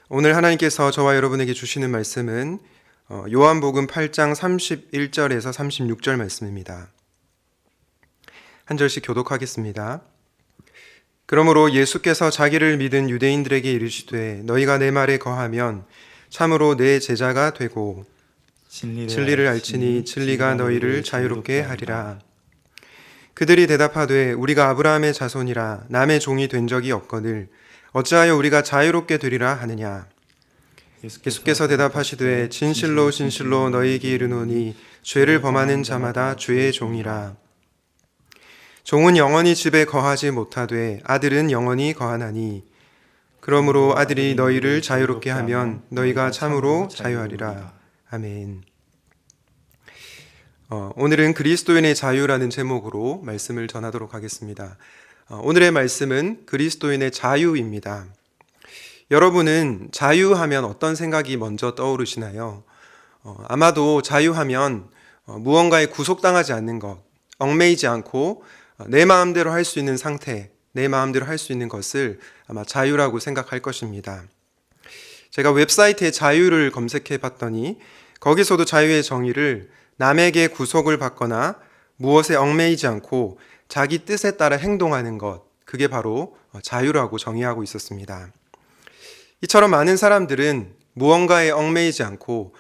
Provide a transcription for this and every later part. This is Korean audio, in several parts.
오늘 하나님께서 저와 여러분에게 주시는 말씀은 요한복음 8장 31절에서 36절 말씀입니다. 한 절씩 교독하겠습니다. 그러므로 예수께서 자기를 믿은 유대인들에게 이르시되 너희가 내 말에 거하면 참으로 내 제자가 되고 진리를 알지니 진리가 너희를 자유롭게 하리라. 그들이 대답하되 우리가 아브라함의 자손이라 남의 종이 된 적이 없거늘 어찌하여 우리가 자유롭게 되리라 하느냐. 예수께서 대답하시되 진실로 진실로 너희에게 이르노니 죄를 범하는 자마다 죄의 종이라. 종은 영원히 집에 거하지 못하되 아들은 영원히 거하나니 그러므로 아들이 너희를 자유롭게 하면 너희가 참으로 자유하리라. 아멘. 오늘은 그리스도인의 자유라는 제목으로 말씀을 전하도록 하겠습니다. 오늘의 말씀은 그리스도인의 자유입니다. 여러분은 자유하면 어떤 생각이 먼저 떠오르시나요? 아마도 자유하면 무언가에 구속당하지 않는 것, 얽매이지 않고 내 마음대로 할 수 있는 상태, 내 마음대로 할 수 있는 것을 아마 자유라고 생각할 것입니다. 제가 웹사이트에 자유를 검색해 봤더니 거기서도 자유의 정의를 남에게 구속을 받거나 무엇에 얽매이지 않고 자기 뜻에 따라 행동하는 것, 그게 바로 자유라고 정의하고 있었습니다. 이처럼 많은 사람들은 무언가에 얽매이지 않고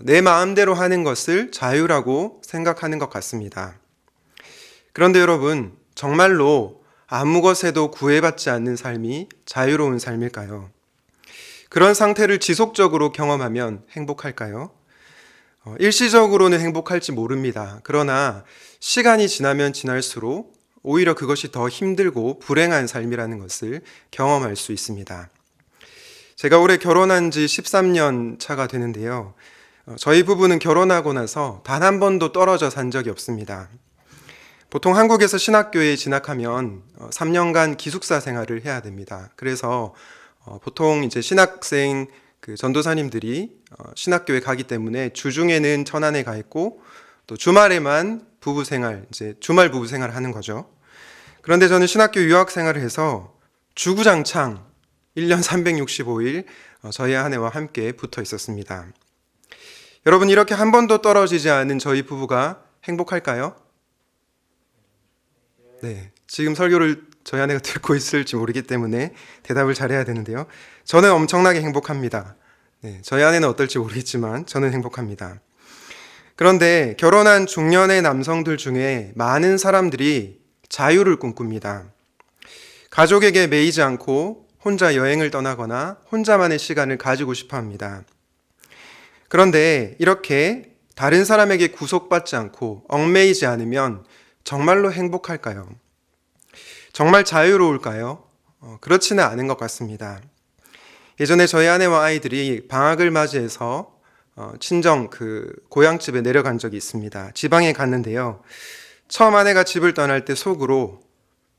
내 마음대로 하는 것을 자유라고 생각하는 것 같습니다. 그런데 여러분, 정말로 아무 것에도 구애받지 않는 삶이 자유로운 삶일까요? 그런 상태를 지속적으로 경험하면 행복할까요? 일시적으로는 행복할지 모릅니다. 그러나 시간이 지나면 지날수록 오히려 그것이 더 힘들고 불행한 삶이라는 것을 경험할 수 있습니다. 제가 올해 결혼한 지 13년 차가 되는데요. 저희 부부는 결혼하고 나서 단 한 번도 떨어져 산 적이 없습니다. 보통 한국에서 신학교에 진학하면 3년간 기숙사 생활을 해야 됩니다. 그래서 보통 이제 신학생 전도사님들이 신학교에 가기 때문에 주중에는 천안에 가 있고 또 주말에만 부부 생활, 이제 주말 부부 생활을 하는 거죠. 그런데 저는 신학교 유학 생활을 해서 주구장창 1년 365일 저희 아내와 함께 붙어 있었습니다. 여러분, 이렇게 한 번도 떨어지지 않은 저희 부부가 행복할까요? 네, 지금 설교를 저희 아내가 듣고 있을지 모르기 때문에 대답을 잘해야 되는데요. 저는 엄청나게 행복합니다. 네, 저희 아내는 어떨지 모르겠지만 저는 행복합니다. 그런데 결혼한 중년의 남성들 중에 많은 사람들이 자유를 꿈꿉니다. 가족에게 매이지 않고 혼자 여행을 떠나거나 혼자만의 시간을 가지고 싶어 합니다. 그런데 이렇게 다른 사람에게 구속받지 않고 얽매이지 않으면 정말로 행복할까요? 정말 자유로울까요? 그렇지는 않은 것 같습니다. 예전에 저희 아내와 아이들이 방학을 맞이해서 친정 고향집에 내려간 적이 있습니다. 지방에 갔는데요. 처음 아내가 집을 떠날 때 속으로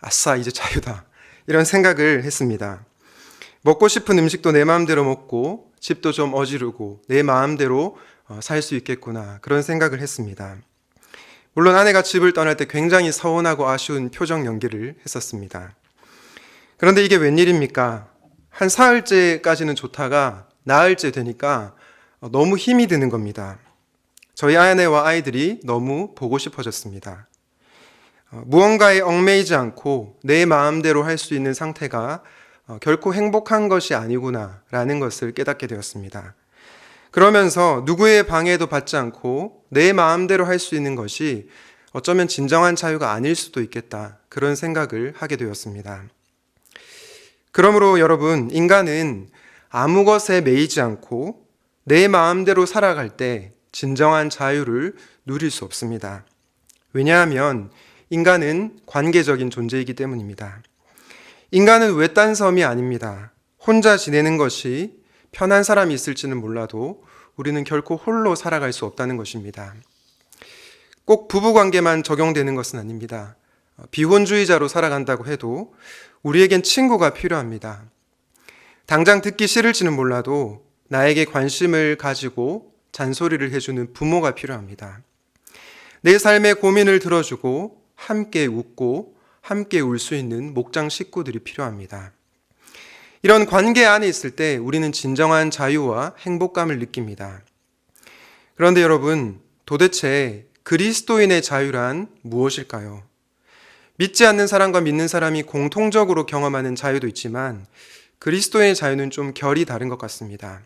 아싸, 이제 자유다, 이런 생각을 했습니다. 먹고 싶은 음식도 내 마음대로 먹고 집도 좀 어지르고 내 마음대로 살 수 있겠구나, 그런 생각을 했습니다. 물론 아내가 집을 떠날 때 굉장히 서운하고 아쉬운 표정 연기를 했었습니다. 그런데 이게 웬일입니까? 한 사흘째까지는 좋다가 나흘째 되니까 너무 힘이 드는 겁니다. 저희 아내와 아이들이 너무 보고 싶어졌습니다. 무언가에 얽매이지 않고 내 마음대로 할 수 있는 상태가 결코 행복한 것이 아니구나라는 것을 깨닫게 되었습니다. 그러면서 누구의 방해도 받지 않고 내 마음대로 할 수 있는 것이 어쩌면 진정한 자유가 아닐 수도 있겠다, 그런 생각을 하게 되었습니다. 그러므로 여러분, 인간은 아무 것에 매이지 않고 내 마음대로 살아갈 때 진정한 자유를 누릴 수 없습니다. 왜냐하면 인간은 관계적인 존재이기 때문입니다. 인간은 외딴 섬이 아닙니다. 혼자 지내는 것이 편한 사람이 있을지는 몰라도 우리는 결코 홀로 살아갈 수 없다는 것입니다. 꼭 부부관계만 적용되는 것은 아닙니다. 비혼주의자로 살아간다고 해도 우리에겐 친구가 필요합니다. 당장 듣기 싫을지는 몰라도 나에게 관심을 가지고 잔소리를 해주는 부모가 필요합니다. 내 삶의 고민을 들어주고 함께 웃고 함께 울 수 있는 목장 식구들이 필요합니다. 이런 관계 안에 있을 때 우리는 진정한 자유와 행복감을 느낍니다. 그런데 여러분, 도대체 그리스도인의 자유란 무엇일까요? 믿지 않는 사람과 믿는 사람이 공통적으로 경험하는 자유도 있지만 그리스도의 자유는 좀 결이 다른 것 같습니다.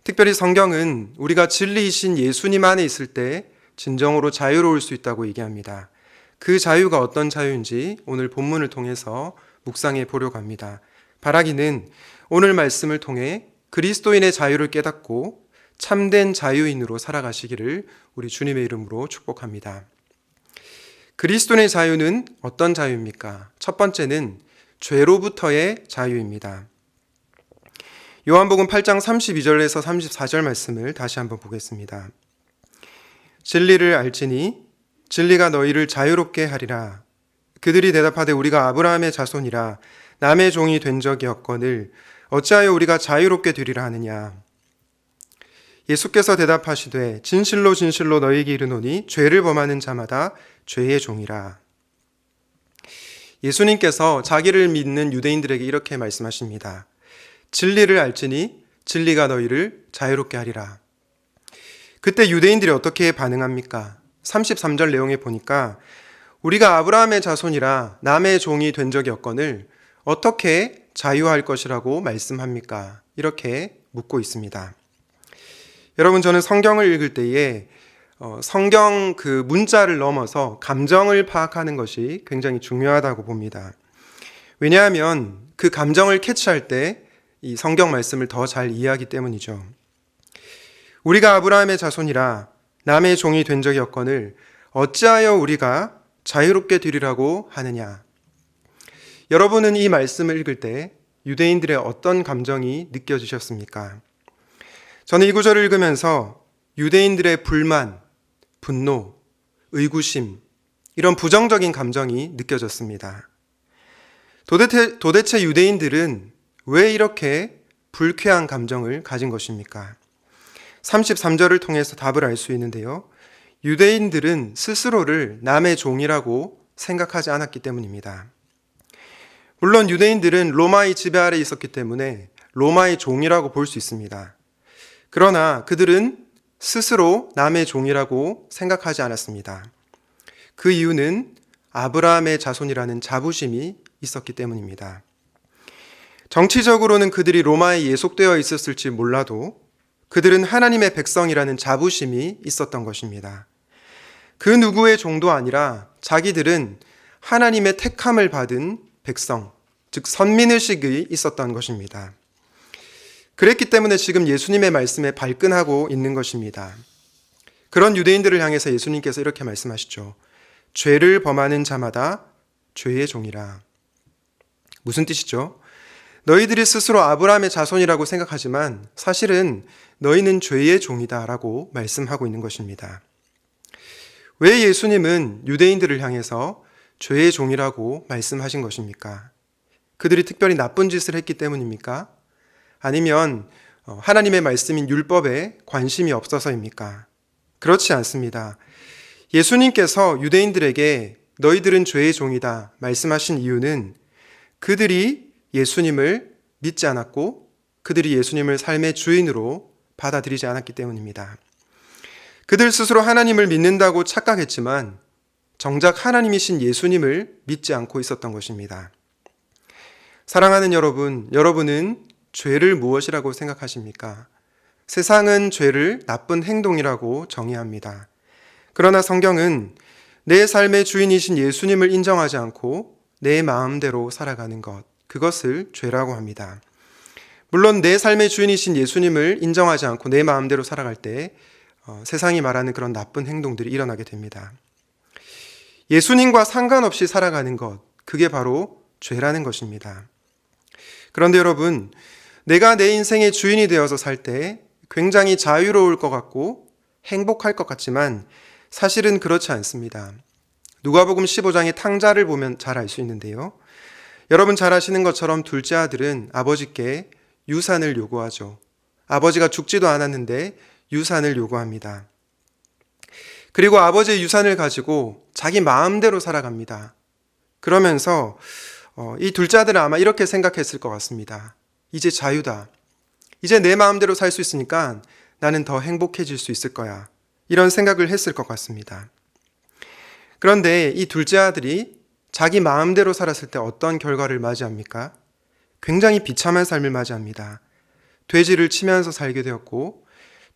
특별히 성경은 우리가 진리이신 예수님 안에 있을 때 진정으로 자유로울 수 있다고 얘기합니다. 그 자유가 어떤 자유인지 오늘 본문을 통해서 묵상해 보려고 합니다. 바라기는 오늘 말씀을 통해 그리스도인의 자유를 깨닫고 참된 자유인으로 살아가시기를 우리 주님의 이름으로 축복합니다. 그리스도인의 자유는 어떤 자유입니까? 첫 번째는 죄로부터의 자유입니다. 요한복음 8장 32절에서 34절 말씀을 다시 한번 보겠습니다. 진리를 알지니 진리가 너희를 자유롭게 하리라. 그들이 대답하되 우리가 아브라함의 자손이라 남의 종이 된 적이 없거늘 어찌하여 우리가 자유롭게 되리라 하느냐. 예수께서 대답하시되 진실로 진실로 너희에게 이르노니 죄를 범하는 자마다 죄의 종이라. 예수님께서 자기를 믿는 유대인들에게 이렇게 말씀하십니다. 진리를 알지니 진리가 너희를 자유롭게 하리라. 그때 유대인들이 어떻게 반응합니까? 33절 내용에 보니까 우리가 아브라함의 자손이라 남의 종이 된 적이 없거늘 어떻게 자유할 것이라고 말씀합니까? 이렇게 묻고 있습니다. 여러분, 저는 성경을 읽을 때에 성경 그 문자를 넘어서 감정을 파악하는 것이 굉장히 중요하다고 봅니다. 왜냐하면 그 감정을 캐치할 때 이 성경 말씀을 더 잘 이해하기 때문이죠. 우리가 아브라함의 자손이라 남의 종이 된 적이 없거늘 어찌하여 우리가 자유롭게 되리라고 하느냐. 여러분은 이 말씀을 읽을 때 유대인들의 어떤 감정이 느껴지셨습니까? 저는 이 구절을 읽으면서 유대인들의 불만, 분노, 의구심, 이런 부정적인 감정이 느껴졌습니다. 도대체 유대인들은 왜 이렇게 불쾌한 감정을 가진 것입니까? 33절을 통해서 답을 알 수 있는데요. 유대인들은 스스로를 남의 종이라고 생각하지 않았기 때문입니다. 물론 유대인들은 로마의 지배 아래 있었기 때문에 로마의 종이라고 볼 수 있습니다. 그러나 그들은 스스로 남의 종이라고 생각하지 않았습니다. 그 이유는 아브라함의 자손이라는 자부심이 있었기 때문입니다. 정치적으로는 그들이 로마에 예속되어 있었을지 몰라도 그들은 하나님의 백성이라는 자부심이 있었던 것입니다. 그 누구의 종도 아니라 자기들은 하나님의 택함을 받은 백성, 즉 선민의식이 있었던 것입니다. 그랬기 때문에 지금 예수님의 말씀에 발끈하고 있는 것입니다. 그런 유대인들을 향해서 예수님께서 이렇게 말씀하시죠. 죄를 범하는 자마다 죄의 종이라. 무슨 뜻이죠? 너희들이 스스로 아브라함의 자손이라고 생각하지만 사실은 너희는 죄의 종이다라고 말씀하고 있는 것입니다. 왜 예수님은 유대인들을 향해서 죄의 종이라고 말씀하신 것입니까? 그들이 특별히 나쁜 짓을 했기 때문입니까? 아니면 하나님의 말씀인 율법에 관심이 없어서입니까? 그렇지 않습니다. 예수님께서 유대인들에게 너희들은 죄의 종이다 말씀하신 이유는 그들이 예수님을 믿지 않았고 그들이 예수님을 삶의 주인으로 받아들이지 않았기 때문입니다. 그들 스스로 하나님을 믿는다고 착각했지만 정작 하나님이신 예수님을 믿지 않고 있었던 것입니다. 사랑하는 여러분, 여러분은 죄를 무엇이라고 생각하십니까? 세상은 죄를 나쁜 행동이라고 정의합니다. 그러나 성경은 내 삶의 주인이신 예수님을 인정하지 않고 내 마음대로 살아가는 것, 그것을 죄라고 합니다. 물론 내 삶의 주인이신 예수님을 인정하지 않고 내 마음대로 살아갈 때 세상이 말하는 그런 나쁜 행동들이 일어나게 됩니다. 예수님과 상관없이 살아가는 것, 그게 바로 죄라는 것입니다. 그런데 여러분, 내가 내 인생의 주인이 되어서 살 때 굉장히 자유로울 것 같고 행복할 것 같지만 사실은 그렇지 않습니다. 누가복음 15장의 탕자를 보면 잘 알 수 있는데요. 여러분 잘 아시는 것처럼 둘째 아들은 아버지께 유산을 요구하죠. 아버지가 죽지도 않았는데 유산을 요구합니다. 그리고 아버지의 유산을 가지고 자기 마음대로 살아갑니다. 그러면서 이 둘째 아들은 아마 이렇게 생각했을 것 같습니다. 이제 자유다. 이제 내 마음대로 살 수 있으니까 나는 더 행복해질 수 있을 거야. 이런 생각을 했을 것 같습니다. 그런데 이 둘째 아들이 자기 마음대로 살았을 때 어떤 결과를 맞이합니까? 굉장히 비참한 삶을 맞이합니다. 돼지를 치면서 살게 되었고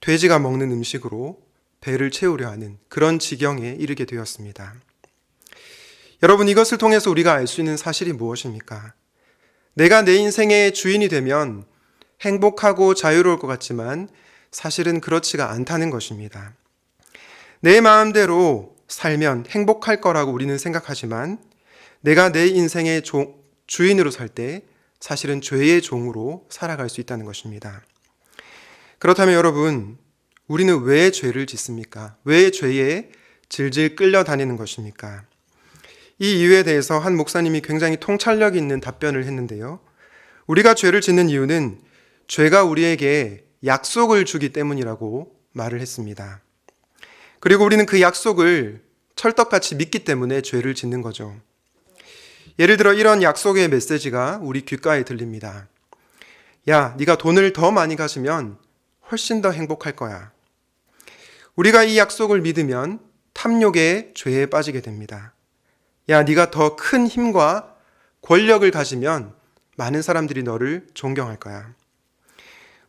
돼지가 먹는 음식으로 배를 채우려 하는 그런 지경에 이르게 되었습니다. 여러분, 이것을 통해서 우리가 알 수 있는 사실이 무엇입니까? 내가 내 인생의 주인이 되면 행복하고 자유로울 것 같지만 사실은 그렇지가 않다는 것입니다. 내 마음대로 살면 행복할 거라고 우리는 생각하지만 내가 내 인생의 주인으로 살 때 사실은 죄의 종으로 살아갈 수 있다는 것입니다. 그렇다면 여러분, 우리는 왜 죄를 짓습니까? 왜 죄에 질질 끌려다니는 것입니까? 이 이유에 대해서 한 목사님이 굉장히 통찰력 있는 답변을 했는데요. 우리가 죄를 짓는 이유는 죄가 우리에게 약속을 주기 때문이라고 말을 했습니다. 그리고 우리는 그 약속을 철떡같이 믿기 때문에 죄를 짓는 거죠. 예를 들어 이런 약속의 메시지가 우리 귓가에 들립니다. 야, 네가 돈을 더 많이 가지면 훨씬 더 행복할 거야. 우리가 이 약속을 믿으면 탐욕의 죄에 빠지게 됩니다. 야, 네가 더 큰 힘과 권력을 가지면 많은 사람들이 너를 존경할 거야.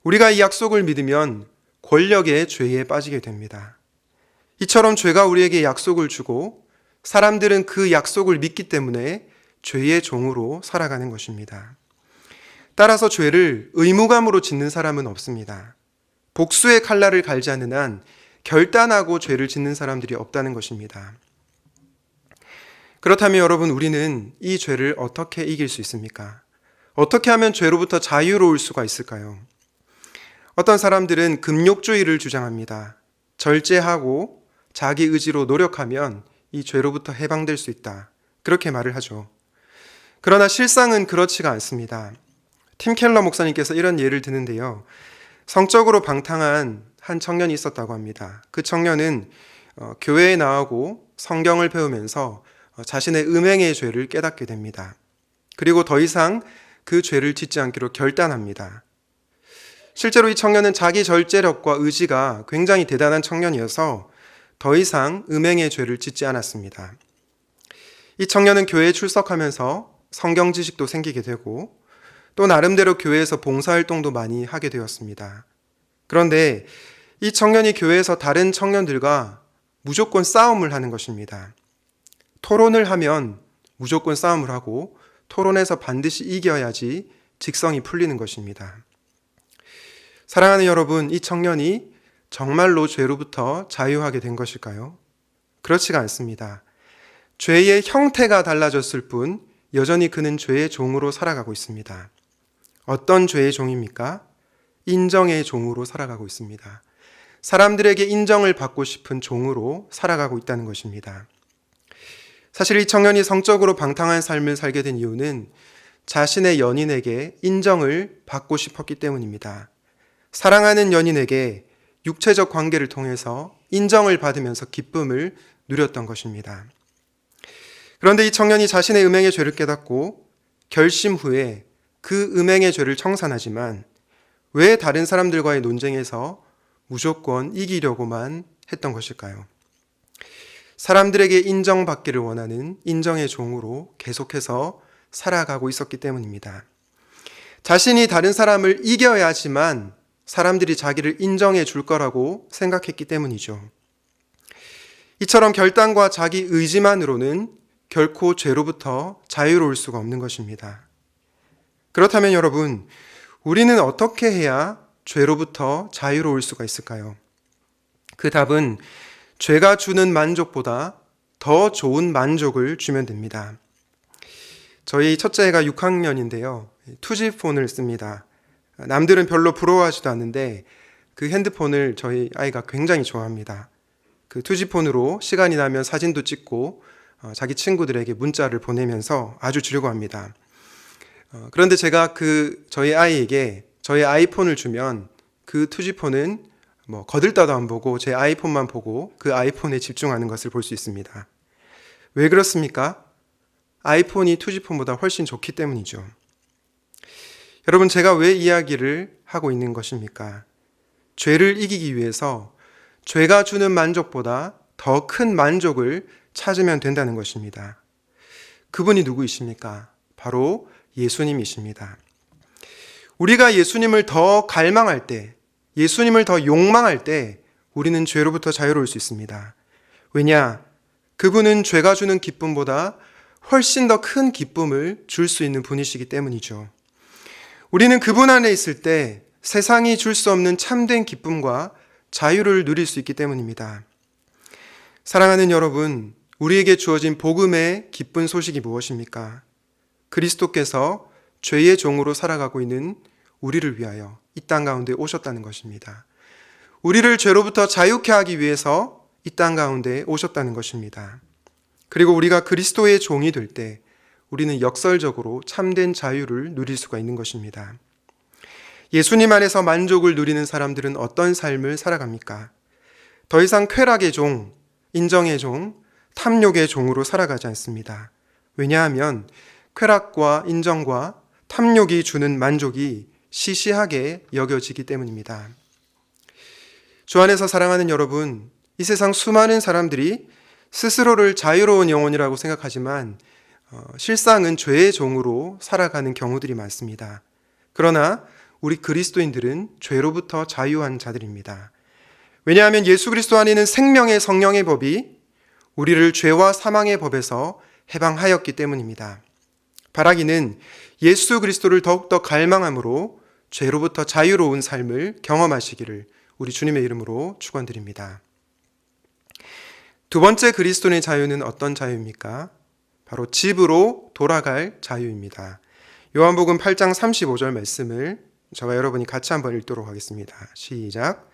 우리가 이 약속을 믿으면 권력의 죄에 빠지게 됩니다. 이처럼 죄가 우리에게 약속을 주고 사람들은 그 약속을 믿기 때문에 죄의 종으로 살아가는 것입니다. 따라서 죄를 의무감으로 짓는 사람은 없습니다. 복수의 칼날을 갈지 않는 한 결단하고 죄를 짓는 사람들이 없다는 것입니다. 그렇다면 여러분, 우리는 이 죄를 어떻게 이길 수 있습니까? 어떻게 하면 죄로부터 자유로울 수가 있을까요? 어떤 사람들은 금욕주의를 주장합니다. 절제하고 자기 의지로 노력하면 이 죄로부터 해방될 수 있다. 그렇게 말을 하죠. 그러나 실상은 그렇지가 않습니다. 팀 켈러 목사님께서 이런 예를 드는데요. 성적으로 방탕한 한 청년이 있었다고 합니다. 그 청년은 교회에 나오고 성경을 배우면서 자신의 음행의 죄를 깨닫게 됩니다. 그리고 더 이상 그 죄를 짓지 않기로 결단합니다. 실제로 이 청년은 자기 절제력과 의지가 굉장히 대단한 청년이어서 더 이상 음행의 죄를 짓지 않았습니다. 이 청년은 교회에 출석하면서 성경 지식도 생기게 되고 또 나름대로 교회에서 봉사활동도 많이 하게 되었습니다. 그런데 이 청년이 교회에서 다른 청년들과 무조건 싸움을 하는 것입니다. 토론을 하면 무조건 싸움을 하고 토론에서 반드시 이겨야지 직성이 풀리는 것입니다. 사랑하는 여러분, 이 청년이 정말로 죄로부터 자유하게 된 것일까요? 그렇지가 않습니다. 죄의 형태가 달라졌을 뿐 여전히 그는 죄의 종으로 살아가고 있습니다. 어떤 죄의 종입니까? 인정의 종으로 살아가고 있습니다. 사람들에게 인정을 받고 싶은 종으로 살아가고 있다는 것입니다. 사실 이 청년이 성적으로 방탕한 삶을 살게 된 이유는 자신의 연인에게 인정을 받고 싶었기 때문입니다. 사랑하는 연인에게 육체적 관계를 통해서 인정을 받으면서 기쁨을 누렸던 것입니다. 그런데 이 청년이 자신의 음행의 죄를 깨닫고 결심 후에 그 음행의 죄를 청산하지만 왜 다른 사람들과의 논쟁에서 무조건 이기려고만 했던 것일까요? 사람들에게 인정받기를 원하는 인정의 종으로 계속해서 살아가고 있었기 때문입니다. 자신이 다른 사람을 이겨야지만 사람들이 자기를 인정해 줄 거라고 생각했기 때문이죠. 이처럼 결단과 자기 의지만으로는 결코 죄로부터 자유로울 수가 없는 것입니다. 그렇다면 여러분, 우리는 어떻게 해야 죄로부터 자유로울 수가 있을까요? 그 답은 죄가 주는 만족보다 더 좋은 만족을 주면 됩니다. 저희 첫째가 6학년인데요. 투지폰을 씁니다. 남들은 별로 부러워하지도 않는데 그 핸드폰을 저희 아이가 굉장히 좋아합니다. 그 투지폰으로 시간이 나면 사진도 찍고 자기 친구들에게 문자를 보내면서 아주 즐거워합니다. 그런데 제가 저희 아이에게 저희 아이폰을 주면 그 투지폰은 거들떠도 안 보고 제 아이폰만 보고 그 아이폰에 집중하는 것을 볼 수 있습니다. 왜 그렇습니까? 아이폰이 2G폰보다 훨씬 좋기 때문이죠. 여러분, 제가 왜 이야기를 하고 있는 것입니까? 죄를 이기기 위해서 죄가 주는 만족보다 더 큰 만족을 찾으면 된다는 것입니다. 그분이 누구이십니까? 바로 예수님이십니다. 우리가 예수님을 더 갈망할 때, 예수님을 더 욕망할 때 우리는 죄로부터 자유로울 수 있습니다. 왜냐? 그분은 죄가 주는 기쁨보다 훨씬 더 큰 기쁨을 줄 수 있는 분이시기 때문이죠. 우리는 그분 안에 있을 때 세상이 줄 수 없는 참된 기쁨과 자유를 누릴 수 있기 때문입니다. 사랑하는 여러분, 우리에게 주어진 복음의 기쁜 소식이 무엇입니까? 그리스도께서 죄의 종으로 살아가고 있는 우리를 위하여 이 땅 가운데 오셨다는 것입니다. 우리를 죄로부터 자유케 하기 위해서 이 땅 가운데 오셨다는 것입니다. 그리고 우리가 그리스도의 종이 될 때 우리는 역설적으로 참된 자유를 누릴 수가 있는 것입니다. 예수님 안에서 만족을 누리는 사람들은 어떤 삶을 살아갑니까? 더 이상 쾌락의 종, 인정의 종, 탐욕의 종으로 살아가지 않습니다. 왜냐하면 쾌락과 인정과 탐욕이 주는 만족이 시시하게 여겨지기 때문입니다. 주 안에서 사랑하는 여러분, 이 세상 수많은 사람들이 스스로를 자유로운 영혼이라고 생각하지만 실상은 죄의 종으로 살아가는 경우들이 많습니다. 그러나 우리 그리스도인들은 죄로부터 자유한 자들입니다. 왜냐하면 예수 그리스도 안에 있는 생명의 성령의 법이 우리를 죄와 사망의 법에서 해방하였기 때문입니다. 바라기는 예수 그리스도를 더욱더 갈망함으로 죄로부터 자유로운 삶을 경험하시기를 우리 주님의 이름으로 축원드립니다. 두 번째 그리스도인의 자유는 어떤 자유입니까? 바로 집으로 돌아갈 자유입니다. 요한복음 8장 35절 말씀을 저와 여러분이 같이 한번 읽도록 하겠습니다. 시작.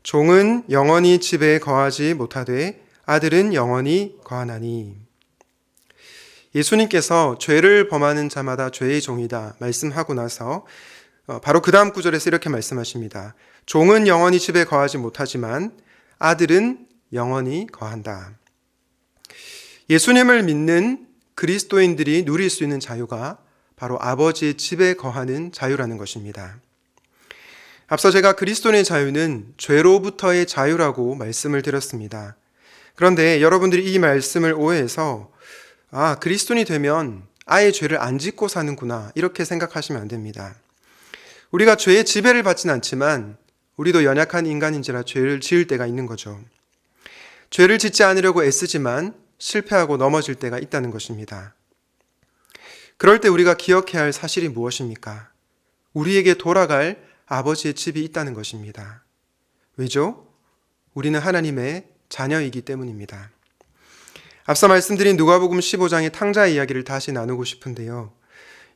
종은 영원히 집에 거하지 못하되 아들은 영원히 거하나니. 예수님께서 죄를 범하는 자마다 죄의 종이다 말씀하고 나서 바로 그 다음 구절에서 이렇게 말씀하십니다. 종은 영원히 집에 거하지 못하지만 아들은 영원히 거한다. 예수님을 믿는 그리스도인들이 누릴 수 있는 자유가 바로 아버지의 집에 거하는 자유라는 것입니다. 앞서 제가 그리스도인의 자유는 죄로부터의 자유라고 말씀을 드렸습니다. 그런데 여러분들이 이 말씀을 오해해서 그리스도인이 되면 아예 죄를 안 짓고 사는구나 이렇게 생각하시면 안 됩니다. 우리가 죄의 지배를 받진 않지만 우리도 연약한 인간인지라 죄를 지을 때가 있는 거죠. 죄를 짓지 않으려고 애쓰지만 실패하고 넘어질 때가 있다는 것입니다. 그럴 때 우리가 기억해야 할 사실이 무엇입니까? 우리에게 돌아갈 아버지의 집이 있다는 것입니다. 왜죠? 우리는 하나님의 자녀이기 때문입니다. 앞서 말씀드린 누가복음 15장의 탕자의 이야기를 다시 나누고 싶은데요.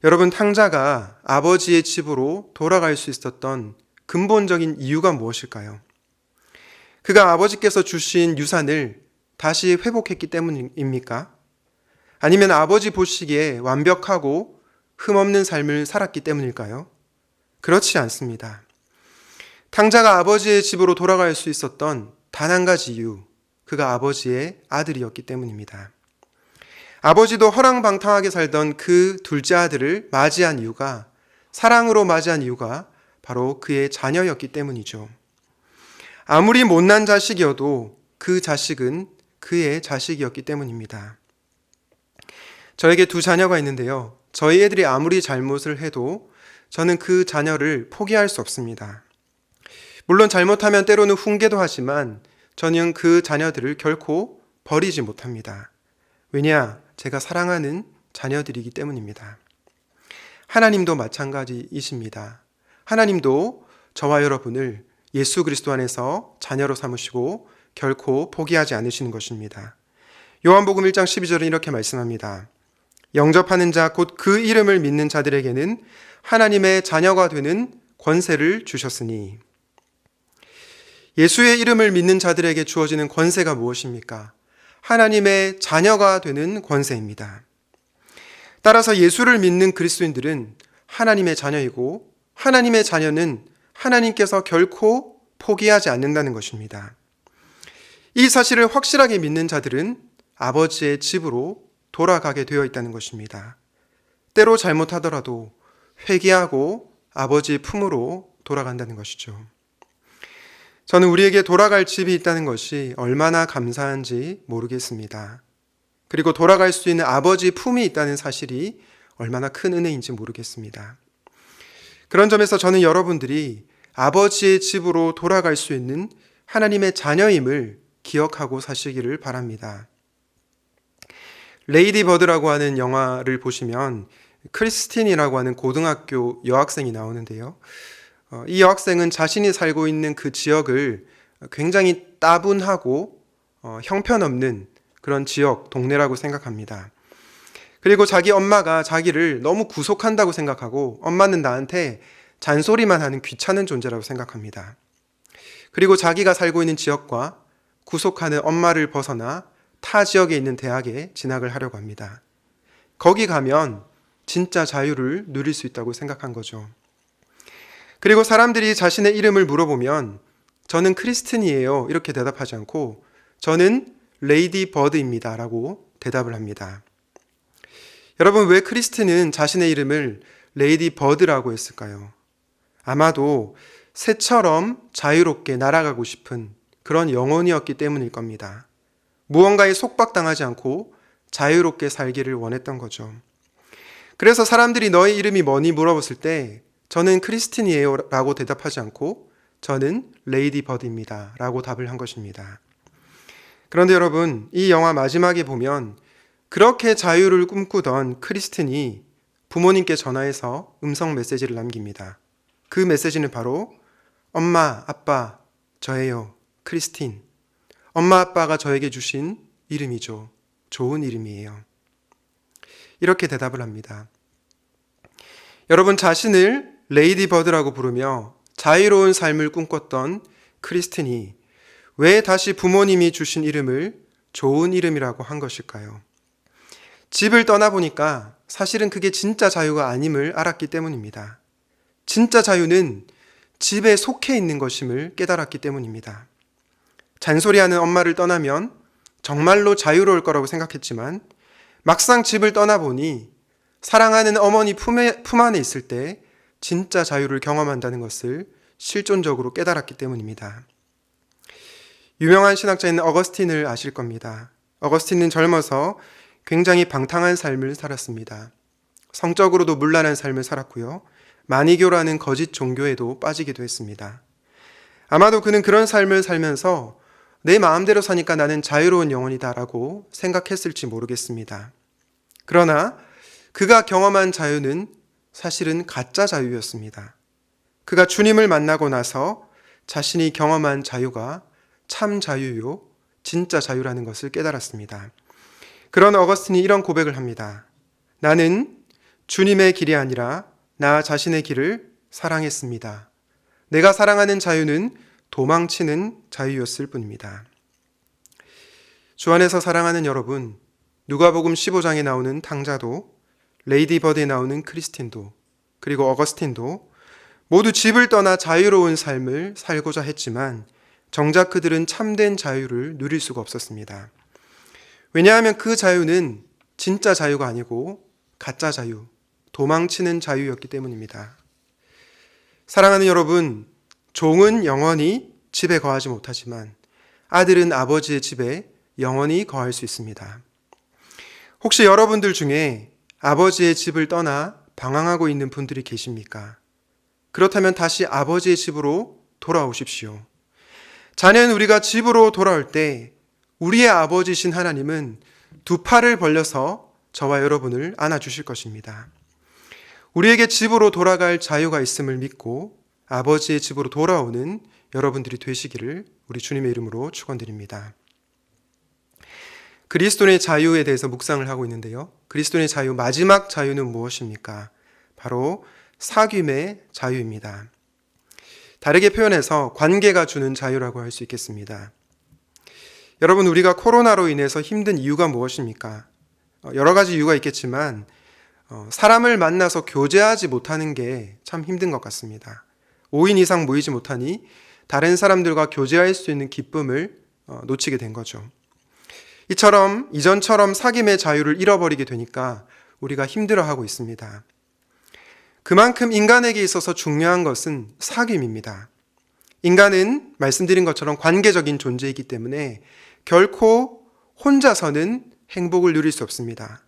여러분, 탕자가 아버지의 집으로 돌아갈 수 있었던 근본적인 이유가 무엇일까요? 그가 아버지께서 주신 유산을 다시 회복했기 때문입니까? 아니면 아버지 보시기에 완벽하고 흠없는 삶을 살았기 때문일까요? 그렇지 않습니다. 탕자가 아버지의 집으로 돌아갈 수 있었던 단 한 가지 이유, 그가 아버지의 아들이었기 때문입니다. 아버지도 허랑방탕하게 살던 그 둘째 아들을 맞이한 이유가, 사랑으로 맞이한 이유가 바로 그의 자녀였기 때문이죠. 아무리 못난 자식이어도 그 자식은 그의 자식이었기 때문입니다. 저에게 두 자녀가 있는데요. 저희 애들이 아무리 잘못을 해도 저는 그 자녀를 포기할 수 없습니다. 물론 잘못하면 때로는 훈계도 하지만 저는 그 자녀들을 결코 버리지 못합니다. 왜냐? 제가 사랑하는 자녀들이기 때문입니다. 하나님도 마찬가지이십니다. 하나님도 저와 여러분을 예수 그리스도 안에서 자녀로 삼으시고 결코 포기하지 않으시는 것입니다. 요한복음 1장 12절은 이렇게 말씀합니다. 영접하는 자 곧 그 이름을 믿는 자들에게는 하나님의 자녀가 되는 권세를 주셨으니. 예수의 이름을 믿는 자들에게 주어지는 권세가 무엇입니까? 하나님의 자녀가 되는 권세입니다. 따라서 예수를 믿는 그리스도인들은 하나님의 자녀이고 하나님의 자녀는 하나님께서 결코 포기하지 않는다는 것입니다. 이 사실을 확실하게 믿는 자들은 아버지의 집으로 돌아가게 되어 있다는 것입니다. 때로 잘못하더라도 회개하고 아버지의 품으로 돌아간다는 것이죠. 저는 우리에게 돌아갈 집이 있다는 것이 얼마나 감사한지 모르겠습니다. 그리고 돌아갈 수 있는 아버지의 품이 있다는 사실이 얼마나 큰 은혜인지 모르겠습니다. 그런 점에서 저는 여러분들이 아버지의 집으로 돌아갈 수 있는 하나님의 자녀임을 기억하고 사시기를 바랍니다. 레이디 버드라고 하는 영화를 보시면 크리스틴이라고 하는 고등학교 여학생이 나오는데요. 이 여학생은 자신이 살고 있는 그 지역을 굉장히 따분하고 형편없는 그런 지역, 동네라고 생각합니다. 그리고 자기 엄마가 자기를 너무 구속한다고 생각하고 엄마는 나한테 잔소리만 하는 귀찮은 존재라고 생각합니다. 그리고 자기가 살고 있는 지역과 구속하는 엄마를 벗어나 타 지역에 있는 대학에 진학을 하려고 합니다. 거기 가면 진짜 자유를 누릴 수 있다고 생각한 거죠. 그리고 사람들이 자신의 이름을 물어보면 저는 크리스틴이에요 이렇게 대답하지 않고 저는 레이디 버드입니다 라고 대답을 합니다. 여러분, 왜 크리스틴은 자신의 이름을 레이디 버드라고 했을까요? 아마도 새처럼 자유롭게 날아가고 싶은 그런 영혼이었기 때문일 겁니다. 무언가에 속박당하지 않고 자유롭게 살기를 원했던 거죠. 그래서 사람들이 너의 이름이 뭐니 물어봤을 때 저는 크리스틴이에요 라고 대답하지 않고 저는 레이디 버드입니다 라고 답을 한 것입니다. 그런데 여러분, 이 영화 마지막에 보면 그렇게 자유를 꿈꾸던 크리스틴이 부모님께 전화해서 음성 메시지를 남깁니다. 그 메시지는 바로 엄마, 아빠, 저예요, 크리스틴. 엄마, 아빠가 저에게 주신 이름이죠. 좋은 이름이에요. 이렇게 대답을 합니다. 여러분, 자신을 레이디 버드라고 부르며 자유로운 삶을 꿈꿨던 크리스틴이 왜 다시 부모님이 주신 이름을 좋은 이름이라고 한 것일까요? 집을 떠나보니까 사실은 그게 진짜 자유가 아님을 알았기 때문입니다. 진짜 자유는 집에 속해 있는 것임을 깨달았기 때문입니다. 잔소리하는 엄마를 떠나면 정말로 자유로울 거라고 생각했지만 막상 집을 떠나보니 사랑하는 어머니 품 안에 있을 때 진짜 자유를 경험한다는 것을 실존적으로 깨달았기 때문입니다. 유명한 신학자인 어거스틴을 아실 겁니다. 어거스틴은 젊어서 굉장히 방탕한 삶을 살았습니다. 성적으로도 문란한 삶을 살았고요. 마니교라는 거짓 종교에도 빠지기도 했습니다. 아마도 그는 그런 삶을 살면서 내 마음대로 사니까 나는 자유로운 영혼이다라고 생각했을지 모르겠습니다. 그러나 그가 경험한 자유는 사실은 가짜 자유였습니다. 그가 주님을 만나고 나서 자신이 경험한 자유가 참 자유요, 진짜 자유라는 것을 깨달았습니다. 그런 어거스틴이 이런 고백을 합니다. 나는 주님의 길이 아니라 나 자신의 길을 사랑했습니다. 내가 사랑하는 자유는 도망치는 자유였을 뿐입니다. 주 안에서 사랑하는 여러분, 누가복음 15장에 나오는 탕자도, 레이디 버드에 나오는 크리스틴도, 그리고 어거스틴도 모두 집을 떠나 자유로운 삶을 살고자 했지만 정작 그들은 참된 자유를 누릴 수가 없었습니다. 왜냐하면 그 자유는 진짜 자유가 아니고 가짜 자유, 도망치는 자유였기 때문입니다. 사랑하는 여러분, 종은 영원히 집에 거하지 못하지만 아들은 아버지의 집에 영원히 거할 수 있습니다. 혹시 여러분들 중에 아버지의 집을 떠나 방황하고 있는 분들이 계십니까? 그렇다면 다시 아버지의 집으로 돌아오십시오. 자녀는 우리가 집으로 돌아올 때 우리의 아버지신 하나님은 두 팔을 벌려서 저와 여러분을 안아주실 것입니다. 우리에게 집으로 돌아갈 자유가 있음을 믿고 아버지의 집으로 돌아오는 여러분들이 되시기를 우리 주님의 이름으로 축원드립니다. 그리스도의 자유에 대해서 묵상을 하고 있는데요. 그리스도의 자유, 마지막 자유는 무엇입니까? 바로 사귐의 자유입니다. 다르게 표현해서 관계가 주는 자유라고 할 수 있겠습니다. 여러분, 우리가 코로나로 인해서 힘든 이유가 무엇입니까? 여러 가지 이유가 있겠지만 사람을 만나서 교제하지 못하는 게 참 힘든 것 같습니다. 5인 이상 모이지 못하니 다른 사람들과 교제할 수 있는 기쁨을 놓치게 된 거죠. 이전처럼 사귐의 자유를 잃어버리게 되니까 우리가 힘들어하고 있습니다. 그만큼 인간에게 있어서 중요한 것은 사귐입니다. 인간은 말씀드린 것처럼 관계적인 존재이기 때문에 결코 혼자서는 행복을 누릴 수 없습니다.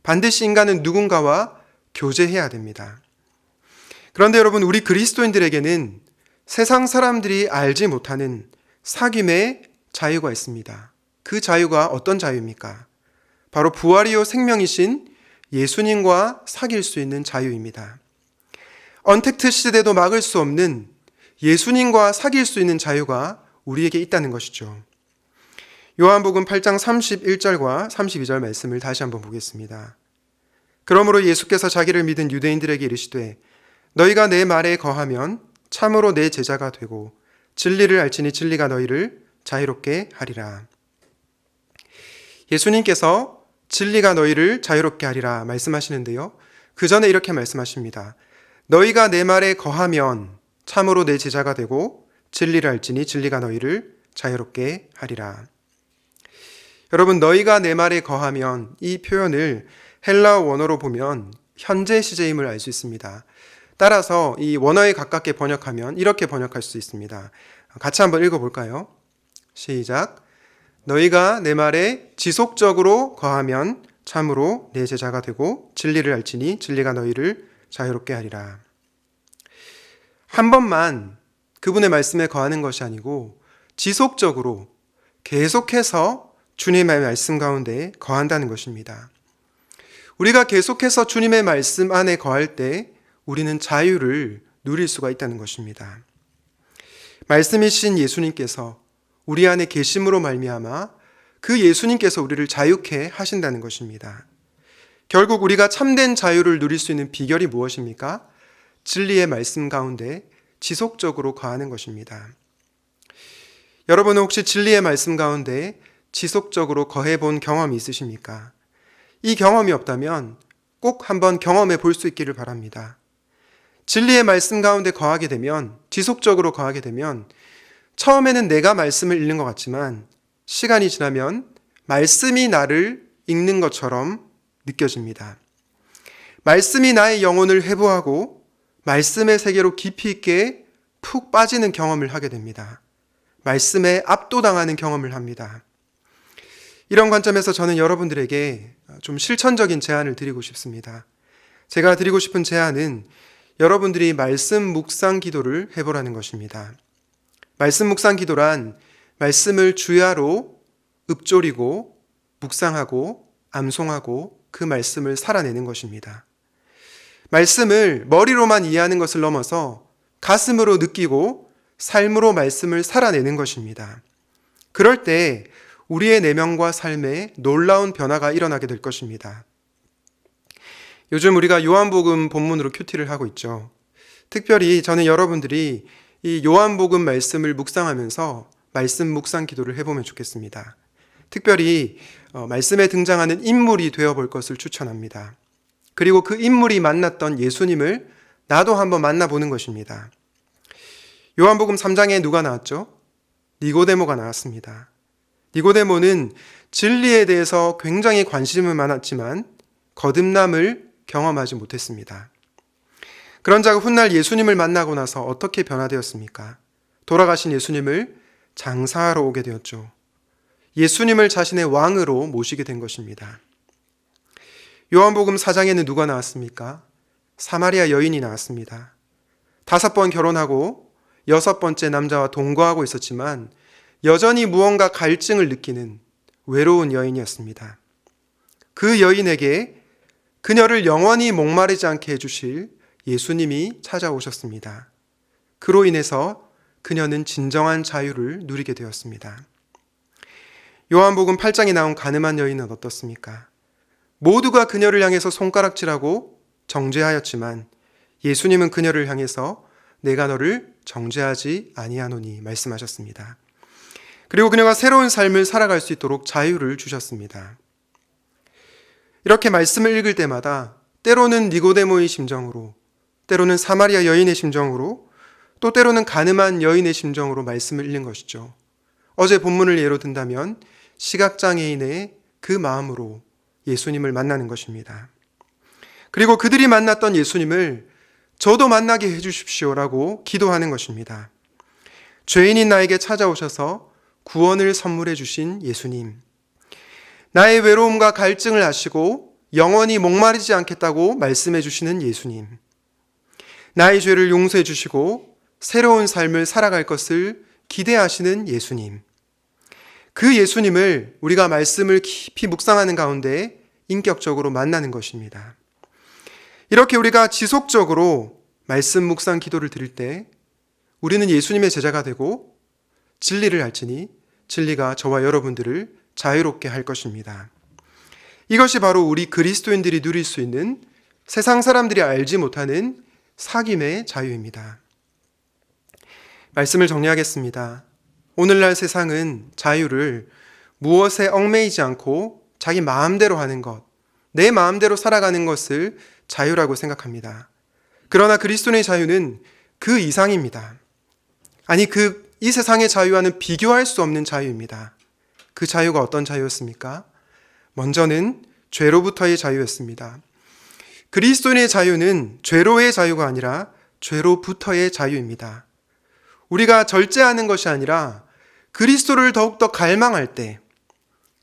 반드시 인간은 누군가와 교제해야 됩니다. 그런데 여러분, 우리 그리스도인들에게는 세상 사람들이 알지 못하는 사귐의 자유가 있습니다. 그 자유가 어떤 자유입니까? 바로 부활이요 생명이신 예수님과 사귈 수 있는 자유입니다. 언택트 시대도 막을 수 없는 예수님과 사귈 수 있는 자유가 우리에게 있다는 것이죠. 요한복음 8장 31절과 32절 말씀을 다시 한번 보겠습니다. 그러므로 예수께서 자기를 믿은 유대인들에게 이르시되 너희가 내 말에 거하면 참으로 내 제자가 되고 진리를 알지니 진리가 너희를 자유롭게 하리라. 예수님께서 진리가 너희를 자유롭게 하리라 말씀하시는데요. 그 전에 이렇게 말씀하십니다. 너희가 내 말에 거하면 참으로 내 제자가 되고 진리를 알지니 진리가 너희를 자유롭게 하리라. 여러분, 너희가 내 말에 거하면 이 표현을 헬라어 원어로 보면 현재 시제임을 알 수 있습니다. 따라서 이 원어에 가깝게 번역하면 이렇게 번역할 수 있습니다. 같이 한번 읽어볼까요? 시작. 너희가 내 말에 지속적으로 거하면 참으로 내 제자가 되고 진리를 알지니 진리가 너희를 자유롭게 하리라. 한 번만 그분의 말씀에 거하는 것이 아니고 지속적으로 계속해서 주님의 말씀 가운데 거한다는 것입니다. 우리가 계속해서 주님의 말씀 안에 거할 때 우리는 자유를 누릴 수가 있다는 것입니다. 말씀이신 예수님께서 우리 안에 계심으로 말미암아 그 예수님께서 우리를 자유케 하신다는 것입니다. 결국 우리가 참된 자유를 누릴 수 있는 비결이 무엇입니까? 진리의 말씀 가운데 지속적으로 거하는 것입니다. 여러분은 혹시 진리의 말씀 가운데 지속적으로 거해 본 경험이 있으십니까? 이 경험이 없다면 꼭 한번 경험해 볼 수 있기를 바랍니다. 진리의 말씀 가운데 거하게 되면, 지속적으로 거하게 되면 처음에는 내가 말씀을 읽는 것 같지만 시간이 지나면 말씀이 나를 읽는 것처럼 느껴집니다. 말씀이 나의 영혼을 회복하고 말씀의 세계로 깊이 있게 푹 빠지는 경험을 하게 됩니다. 말씀에 압도당하는 경험을 합니다. 이런 관점에서 저는 여러분들에게 좀 실천적인 제안을 드리고 싶습니다. 제가 드리고 싶은 제안은 여러분들이 말씀 묵상 기도를 해보라는 것입니다. 말씀 묵상 기도란 말씀을 주야로 읊조리고 묵상하고 암송하고 그 말씀을 살아내는 것입니다. 말씀을 머리로만 이해하는 것을 넘어서 가슴으로 느끼고 삶으로 말씀을 살아내는 것입니다. 그럴 때 우리의 내면과 삶에 놀라운 변화가 일어나게 될 것입니다. 요즘 우리가 요한복음 본문으로 큐티를 하고 있죠. 특별히 저는 여러분들이 이 요한복음 말씀을 묵상하면서 말씀 묵상 기도를 해보면 좋겠습니다. 특별히 말씀에 등장하는 인물이 되어볼 것을 추천합니다. 그리고 그 인물이 만났던 예수님을 나도 한번 만나보는 것입니다. 요한복음 3장에 누가 나왔죠? 니고데모가 나왔습니다. 니고데모는 진리에 대해서 굉장히 관심은 많았지만 거듭남을 경험하지 못했습니다. 그런 자가 훗날 예수님을 만나고 나서 어떻게 변화되었습니까? 돌아가신 예수님을 장사하러 오게 되었죠. 예수님을 자신의 왕으로 모시게 된 것입니다. 요한복음 4장에는 누가 나왔습니까? 사마리아 여인이 나왔습니다. 5번 결혼하고 6번째 남자와 동거하고 있었지만 여전히 무언가 갈증을 느끼는 외로운 여인이었습니다. 그 여인에게 그녀를 영원히 목마르지 않게 해주실 예수님이 찾아오셨습니다. 그로 인해서 그녀는 진정한 자유를 누리게 되었습니다. 요한복음 8장에 나온 가늠한 여인은 어떻습니까? 모두가 그녀를 향해서 손가락질하고 정죄하였지만 예수님은 그녀를 향해서 내가 너를 정죄하지 아니하노니 말씀하셨습니다. 그리고 그녀가 새로운 삶을 살아갈 수 있도록 자유를 주셨습니다. 이렇게 말씀을 읽을 때마다 때로는 니고데모의 심정으로, 때로는 사마리아 여인의 심정으로, 또 때로는 가늠한 여인의 심정으로 말씀을 읽는 것이죠. 어제 본문을 예로 든다면 시각장애인의 그 마음으로 예수님을 만나는 것입니다. 그리고 그들이 만났던 예수님을 저도 만나게 해주십시오라고 기도하는 것입니다. 죄인인 나에게 찾아오셔서 구원을 선물해 주신 예수님. 나의 외로움과 갈증을 아시고 영원히 목마르지 않겠다고 말씀해 주시는 예수님. 나의 죄를 용서해 주시고 새로운 삶을 살아갈 것을 기대하시는 예수님. 그 예수님을 우리가 말씀을 깊이 묵상하는 가운데 인격적으로 만나는 것입니다. 이렇게 우리가 지속적으로 말씀 묵상 기도를 드릴 때 우리는 예수님의 제자가 되고 진리를 알지니 진리가 저와 여러분들을 자유롭게 할 것입니다. 이것이 바로 우리 그리스도인들이 누릴 수 있는 세상 사람들이 알지 못하는 사귐의 자유입니다. 말씀을 정리하겠습니다. 오늘날 세상은 자유를 무엇에 얽매이지 않고 자기 마음대로 하는 것, 내 마음대로 살아가는 것을 자유라고 생각합니다. 그러나 그리스도의 자유는 그 이상입니다. 아니, 이 세상의 자유와는 비교할 수 없는 자유입니다. 그 자유가 어떤 자유였습니까? 먼저는 죄로부터의 자유였습니다. 그리스도인의 자유는 죄로의 자유가 아니라 죄로부터의 자유입니다. 우리가 절제하는 것이 아니라 그리스도를 더욱더 갈망할 때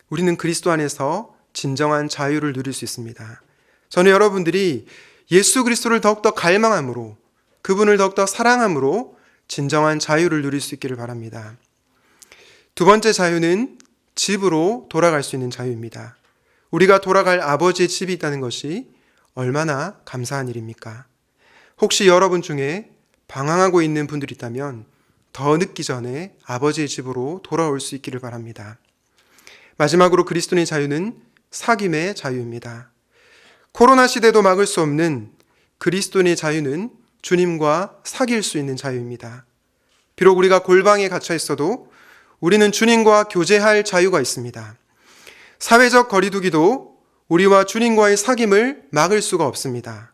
우리는 그리스도 안에서 진정한 자유를 누릴 수 있습니다. 저는 여러분들이 예수 그리스도를 더욱더 갈망함으로, 그분을 더욱더 사랑함으로 진정한 자유를 누릴 수 있기를 바랍니다. 두 번째 자유는 집으로 돌아갈 수 있는 자유입니다. 우리가 돌아갈 아버지의 집이 있다는 것이 얼마나 감사한 일입니까? 혹시 여러분 중에 방황하고 있는 분들이 있다면 더 늦기 전에 아버지의 집으로 돌아올 수 있기를 바랍니다. 마지막으로 그리스도의 자유는 사귐의 자유입니다. 코로나 시대도 막을 수 없는 그리스도의 자유는 주님과 사귈 수 있는 자유입니다. 비록 우리가 골방에 갇혀 있어도 우리는 주님과 교제할 자유가 있습니다. 사회적 거리두기도 우리와 주님과의 사귐을 막을 수가 없습니다.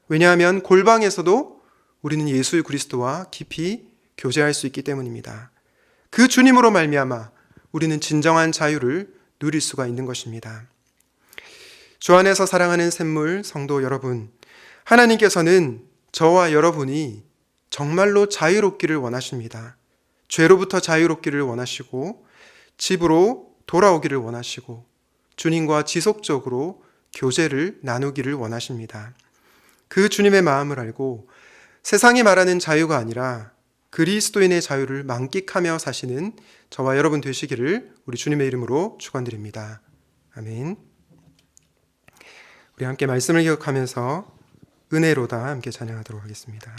왜냐하면 골방에서도 우리는 예수 그리스도와 깊이 교제할 수 있기 때문입니다. 그 주님으로 말미암아 우리는 진정한 자유를 누릴 수가 있는 것입니다. 주 안에서 사랑하는 샘물 성도 여러분, 하나님께서는 저와 여러분이 정말로 자유롭기를 원하십니다. 죄로부터 자유롭기를 원하시고 집으로 돌아오기를 원하시고 주님과 지속적으로 교제를 나누기를 원하십니다. 그 주님의 마음을 알고 세상이 말하는 자유가 아니라 그리스도인의 자유를 만끽하며 사시는 저와 여러분 되시기를 우리 주님의 이름으로 축원드립니다. 아멘. 우리 함께 말씀을 기억하면서 은혜로다 함께 찬양하도록 하겠습니다.